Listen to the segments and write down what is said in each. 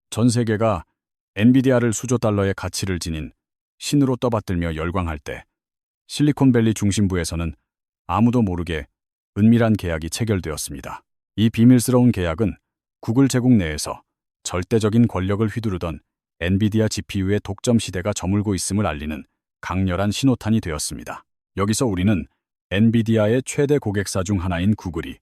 전 세계가 엔비디아를 수조 달러의 가치를 지닌 신으로 떠받들며 열광할 때 실리콘밸리 중심부에서는 아무도 모르게 은밀한 계약이 체결되었습니다. 이 비밀스러운 계약은 구글 제국 내에서 절대적인 권력을 휘두르던 엔비디아 GPU의 독점 시대가 저물고 있음을 알리는 강렬한 신호탄이 되었습니다. 여기서 우리는 엔비디아의 최대 고객사 중 하나인 구글이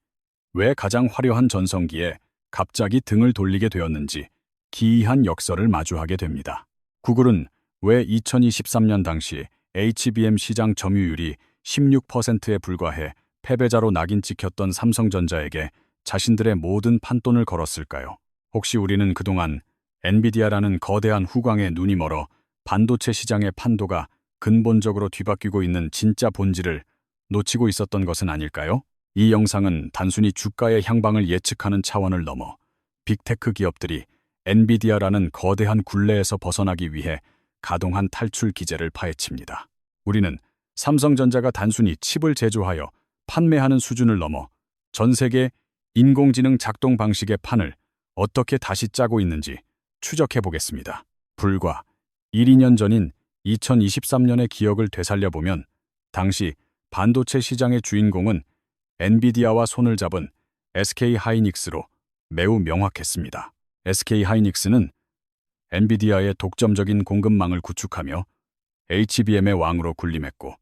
왜 가장 화려한 전성기에 갑자기 등을 돌리게 되었는지 기이한 역설을 마주하게 됩니다. 구글은 왜 2023년 당시 HBM 시장 점유율이 16%에 불과해 패배자로 낙인 찍혔던 삼성전자에게 자신들의 모든 판돈을 걸었을까요? 혹시 우리는 그동안 엔비디아라는 거대한 후광에 눈이 멀어 반도체 시장의 판도가 근본적으로 뒤바뀌고 있는 진짜 본질을 놓치고 있었던 것은 아닐까요? 이 영상은 단순히 주가의 향방을 예측하는 차원을 넘어 빅테크 기업들이 엔비디아라는 거대한 굴레에서 벗어나기 위해 가동한 탈출 기제를 파헤칩니다. 우리는 삼성전자가 단순히 칩을 제조하여 판매하는 수준을 넘어 전 세계 인공지능 작동 방식의 판을 어떻게 다시 짜고 있는지 추적해 보겠습니다. 불과 1, 2년 전인 2023년의 기억을 되살려보면 당시 반도체 시장의 주인공은 엔비디아와 손을 잡은 SK하이닉스로 매우 명확했습니다. SK하이닉스는 엔비디아의 독점적인 공급망을 구축하며 HBM의 왕으로 군림했고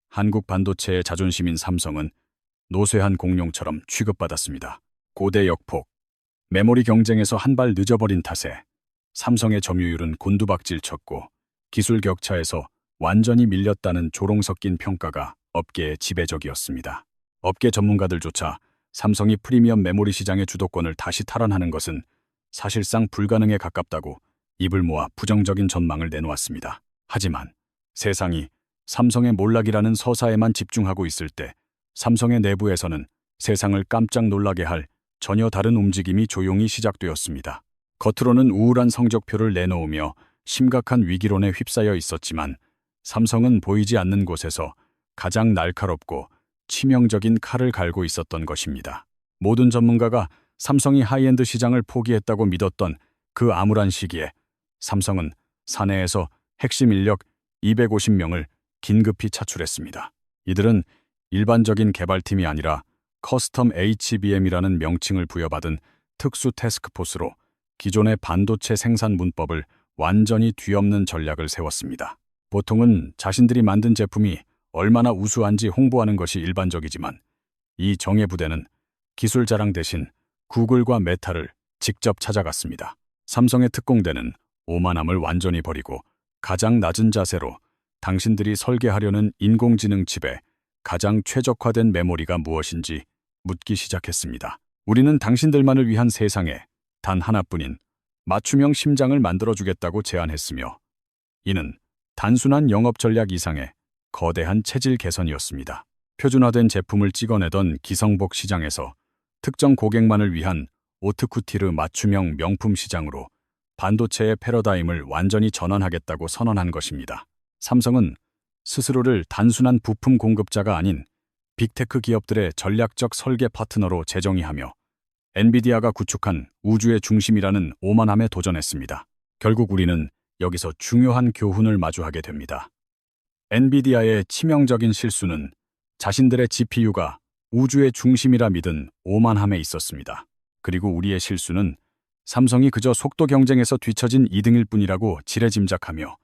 한국 반도체의 자존심인 삼성은 노쇠한 공룡처럼 취급받았습니다. 고대 역폭, 메모리 경쟁에서 한 발 늦어버린 탓에 삼성의 점유율은 곤두박질 쳤고 기술 격차에서 완전히 밀렸다는 조롱 섞인 평가가 업계의 지배적이었습니다. 업계 전문가들조차 삼성이 프리미엄 메모리 시장의 주도권을 다시 탈환하는 것은 사실상 불가능에 가깝다고 입을 모아 부정적인 전망을 내놓았습니다. 하지만 세상이 삼성의 몰락이라는 서사에만 집중하고 있을 때 삼성의 내부에서는 세상을 깜짝 놀라게 할 전혀 다른 움직임이 조용히 시작되었습니다. 겉으로는 우울한 성적표를 내놓으며 심각한 위기론에 휩싸여 있었지만 삼성은 보이지 않는 곳에서 가장 날카롭고 치명적인 칼을 갈고 있었던 것입니다. 모든 전문가가 삼성이 하이엔드 시장을 포기했다고 믿었던 그 암울한 시기에 삼성은 사내에서 핵심 인력 250명을 긴급히 차출했습니다. 이들은 일반적인 개발팀이 아니라 커스텀 HBM이라는 명칭을 부여받은 특수 태스크포스로 기존의 반도체 생산 문법을 완전히 뒤엎는 전략을 세웠습니다. 보통은 자신들이 만든 제품이 얼마나 우수한지 홍보하는 것이 일반적이지만 이 정예 부대는 기술 자랑 대신 구글과 메타를 직접 찾아갔습니다. 삼성의 특공대는 오만함을 완전히 버리고 가장 낮은 자세로 당신들이 설계하려는 인공지능 칩에 가장 최적화된 메모리가 무엇인지 묻기 시작했습니다. 우리는 당신들만을 위한 세상에 단 하나뿐인 맞춤형 심장을 만들어주겠다고 제안했으며 이는 단순한 영업 전략 이상의 거대한 체질 개선이었습니다. 표준화된 제품을 찍어내던 기성복 시장에서 특정 고객만을 위한 오트쿠티르 맞춤형 명품 시장으로 반도체의 패러다임을 완전히 전환하겠다고 선언한 것입니다. 삼성은 스스로를 단순한 부품 공급자가 아닌 빅테크 기업들의 전략적 설계 파트너로 재정의하며 엔비디아가 구축한 우주의 중심이라는 오만함에 도전했습니다. 결국 우리는 여기서 중요한 교훈을 마주하게 됩니다. 엔비디아의 치명적인 실수는 자신들의 GPU가 우주의 중심이라 믿은 오만함에 있었습니다. 그리고 우리의 실수는 삼성이 그저 속도 경쟁에서 뒤처진 2등일 뿐이라고 지레짐작하며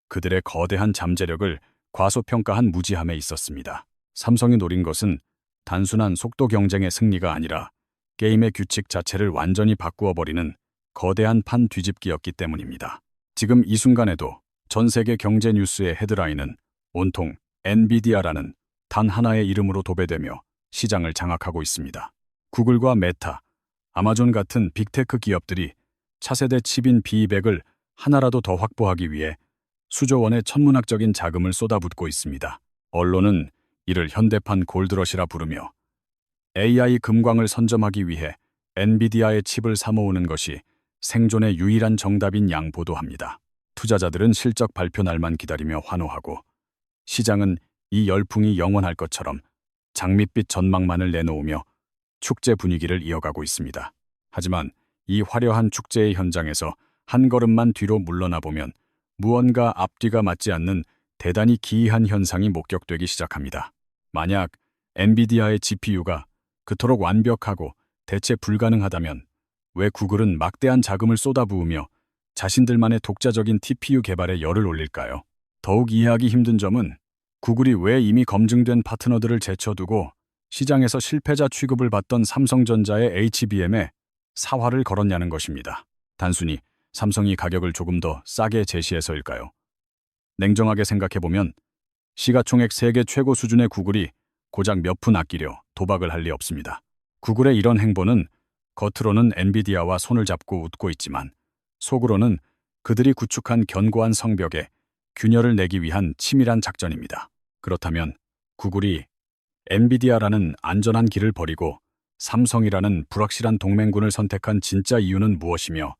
그들의 거대한 잠재력을 과소평가한 무지함에 있었습니다. 삼성이 노린 것은 단순한 속도 경쟁의 승리가 아니라 게임의 규칙 자체를 완전히 바꾸어버리는 거대한 판 뒤집기였기 때문입니다. 지금 이 순간에도 전 세계 경제 뉴스의 헤드라인은 온통 엔비디아라는 단 하나의 이름으로 도배되며 시장을 장악하고 있습니다. 구글과 메타, 아마존 같은 빅테크 기업들이 차세대 칩인 B200을 하나라도 더 확보하기 위해 수조 원의 천문학적인 자금을 쏟아붓고 있습니다. 언론은 이를 현대판 골드러시라 부르며 AI 금광을 선점하기 위해 엔비디아의 칩을 사모으는 것이 생존의 유일한 정답인 양 보도합니다. 투자자들은 실적 발표 날만 기다리며 환호하고 시장은 이 열풍이 영원할 것처럼 장밋빛 전망만을 내놓으며 축제 분위기를 이어가고 있습니다. 하지만 이 화려한 축제의 현장에서 한 걸음만 뒤로 물러나 보면 무언가 앞뒤가 맞지 않는 대단히 기이한 현상이 목격되기 시작합니다. 만약 엔비디아의 GPU가 그토록 완벽하고 대체 불가능하다면 왜 구글은 막대한 자금을 쏟아부으며 자신들만의 독자적인 TPU 개발에 열을 올릴까요? 더욱 이해하기 힘든 점은 구글이 왜 이미 검증된 파트너들을 제쳐두고 시장에서 실패자 취급을 받던 삼성전자의 HBM에 사활을 걸었냐는 것입니다. 단순히 삼성이 가격을 조금 더 싸게 제시해서일까요? 냉정하게 생각해보면 시가총액 세계 최고 수준의 구글이 고작 몇 푼 아끼려 도박을 할 리 없습니다. 구글의 이런 행보는 겉으로는 엔비디아와 손을 잡고 웃고 있지만 속으로는 그들이 구축한 견고한 성벽에 균열을 내기 위한 치밀한 작전입니다. 그렇다면 구글이 엔비디아라는 안전한 길을 버리고 삼성이라는 불확실한 동맹군을 선택한 진짜 이유는 무엇이며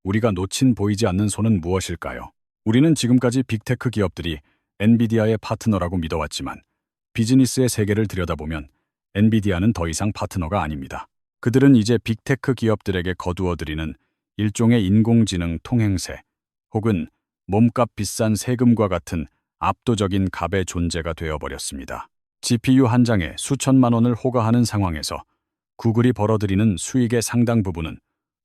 우리가 놓친 보이지 않는 손은 무엇일까요? 우리는 지금까지 빅테크 기업들이 엔비디아의 파트너라고 믿어왔지만 비즈니스의 세계를 들여다보면 엔비디아는 더 이상 파트너가 아닙니다. 그들은 이제 빅테크 기업들에게 거두어들이는 일종의 인공지능 통행세 혹은 몸값 비싼 세금과 같은 압도적인 갑의 존재가 되어버렸습니다. GPU 한 장에 수천만 원을 호가하는 상황에서 구글이 벌어들이는 수익의 상당 부분은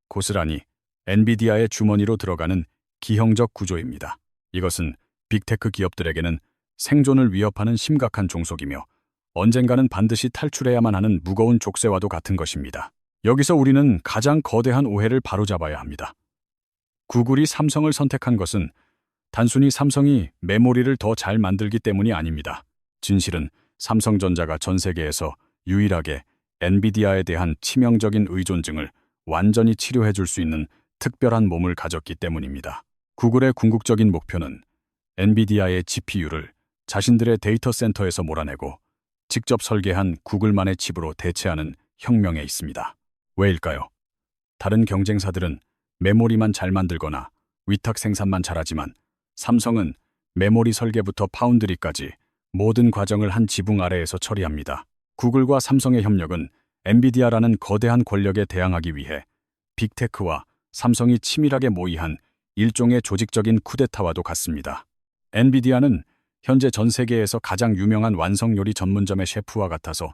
고스란히 엔비디아의 주머니로 들어가는 기형적 구조입니다. 이것은 빅테크 기업들에게는 생존을 위협하는 심각한 종속이며 언젠가는 반드시 탈출해야만 하는 무거운 족쇄와도 같은 것입니다. 여기서 우리는 가장 거대한 오해를 바로잡아야 합니다. 구글이 삼성을 선택한 것은 단순히 삼성이 메모리를 더 잘 만들기 때문이 아닙니다. 진실은 삼성전자가 전 세계에서 유일하게 엔비디아에 대한 치명적인 의존증을 완전히 치료해 줄 수 있는 특별한 몸을 가졌기 때문입니다. 구글의 궁극적인 목표는 엔비디아의 GPU를 자신들의 데이터 센터에서 몰아내고 직접 설계한 구글만의 칩으로 대체하는 혁명에 있습니다. 왜일까요? 다른 경쟁사들은 메모리만 잘 만들거나 위탁 생산만 잘하지만 삼성은 메모리 설계부터 파운드리까지 모든 과정을 한 지붕 아래에서 처리합니다. 구글과 삼성의 협력은 엔비디아라는 거대한 권력에 대항하기 위해 빅테크와 삼성이 치밀하게 모의한 일종의 조직적인 쿠데타와도 같습니다. 엔비디아는 현재 전 세계에서 가장 유명한 완성 요리 전문점의 셰프와 같아서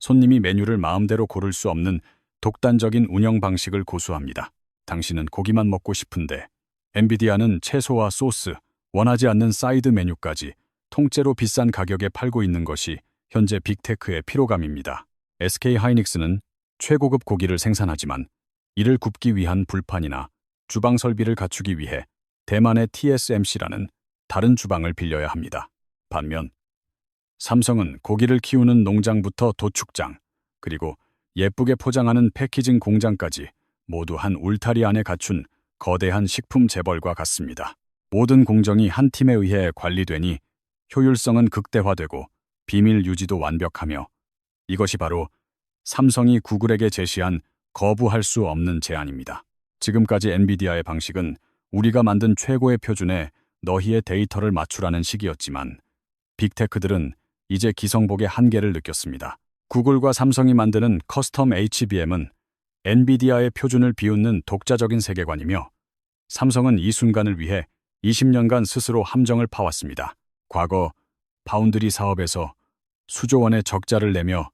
손님이 메뉴를 마음대로 고를 수 없는 독단적인 운영 방식을 고수합니다. 당신은 고기만 먹고 싶은데 엔비디아는 채소와 소스, 원하지 않는 사이드 메뉴까지 통째로 비싼 가격에 팔고 있는 것이 현재 빅테크의 피로감입니다. SK하이닉스는 최고급 고기를 생산하지만 이를 굽기 위한 불판이나 주방 설비를 갖추기 위해 대만의 TSMC라는 다른 주방을 빌려야 합니다. 반면 삼성은 고기를 키우는 농장부터 도축장, 그리고 예쁘게 포장하는 패키징 공장까지 모두 한 울타리 안에 갖춘 거대한 식품 재벌과 같습니다. 모든 공정이 한 팀에 의해 관리되니 효율성은 극대화되고 비밀 유지도 완벽하며 이것이 바로 삼성이 구글에게 제시한 거부할 수 없는 제안입니다. 지금까지 엔비디아의 방식은 우리가 만든 최고의 표준에 너희의 데이터를 맞추라는 식이었지만 빅테크들은 이제 기성복의 한계를 느꼈습니다. 구글과 삼성이 만드는 커스텀 HBM은 엔비디아의 표준을 비웃는 독자적인 세계관이며 삼성은 이 순간을 위해 20년간 스스로 함정을 파왔습니다. 과거 파운드리 사업에서 수조 원의 적자를 내며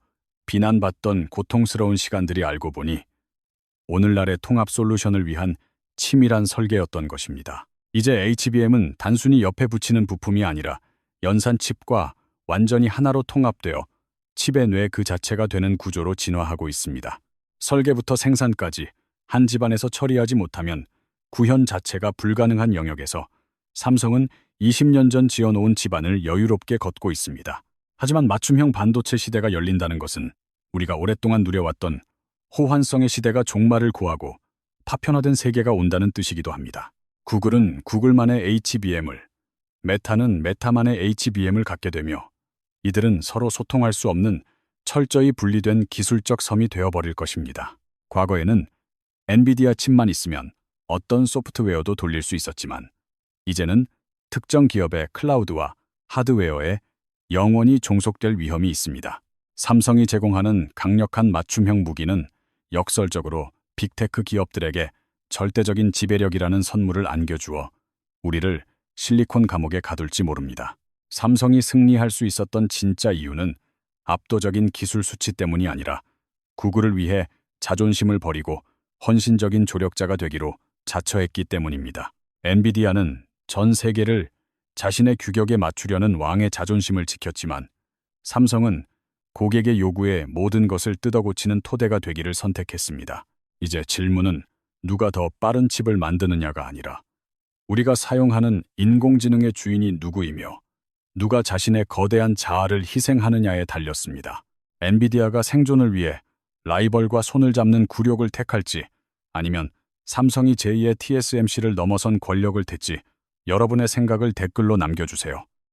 비난받던 고통스러운 시간들이 알고 보니 오늘날의 통합 솔루션을 위한 치밀한 설계였던 것입니다. 이제 HBM은 단순히 옆에 붙이는 부품이 아니라 연산 칩과 완전히 하나로 통합되어 칩의 뇌 그 자체가 되는 구조로 진화하고 있습니다. 설계부터 생산까지 한 집안에서 처리하지 못하면 구현 자체가 불가능한 영역에서 삼성은 20년 전 지어놓은 집안을 여유롭게 걷고 있습니다. 하지만 맞춤형 반도체 시대가 열린다는 것은 우리가 오랫동안 누려왔던 호환성의 시대가 종말을 고하고 파편화된 세계가 온다는 뜻이기도 합니다. 구글은 구글만의 HBM을, 메타는 메타만의 HBM을 갖게 되며 이들은 서로 소통할 수 없는 철저히 분리된 기술적 섬이 되어버릴 것입니다. 과거에는 엔비디아 칩만 있으면 어떤 소프트웨어도 돌릴 수 있었지만 이제는 특정 기업의 클라우드와 하드웨어에 영원히 종속될 위험이 있습니다. 삼성이 제공하는 강력한 맞춤형 무기는 역설적으로 빅테크 기업들에게 절대적인 지배력이라는 선물을 안겨주어 우리를 실리콘 감옥에 가둘지 모릅니다. 삼성이 승리할 수 있었던 진짜 이유는 압도적인 기술 수치 때문이 아니라 구글을 위해 자존심을 버리고 헌신적인 조력자가 되기로 자처했기 때문입니다. 엔비디아는 전 세계를 자신의 규격에 맞추려는 왕의 자존심을 지켰지만 삼성은 고객의 요구에 모든 것을 뜯어고치는 토대가 되기를 선택했습니다. 이제 질문은 누가 더 빠른 칩을 만드느냐가 아니라 우리가 사용하는 인공지능의 주인이 누구이며 누가 자신의 거대한 자아를 희생하느냐에 달렸습니다. 엔비디아가 생존을 위해 라이벌과 손을 잡는 굴욕을 택할지 아니면 삼성이 제2의 TSMC를 넘어선 권력을 택지 여러분의 생각을 댓글로 남겨주세요.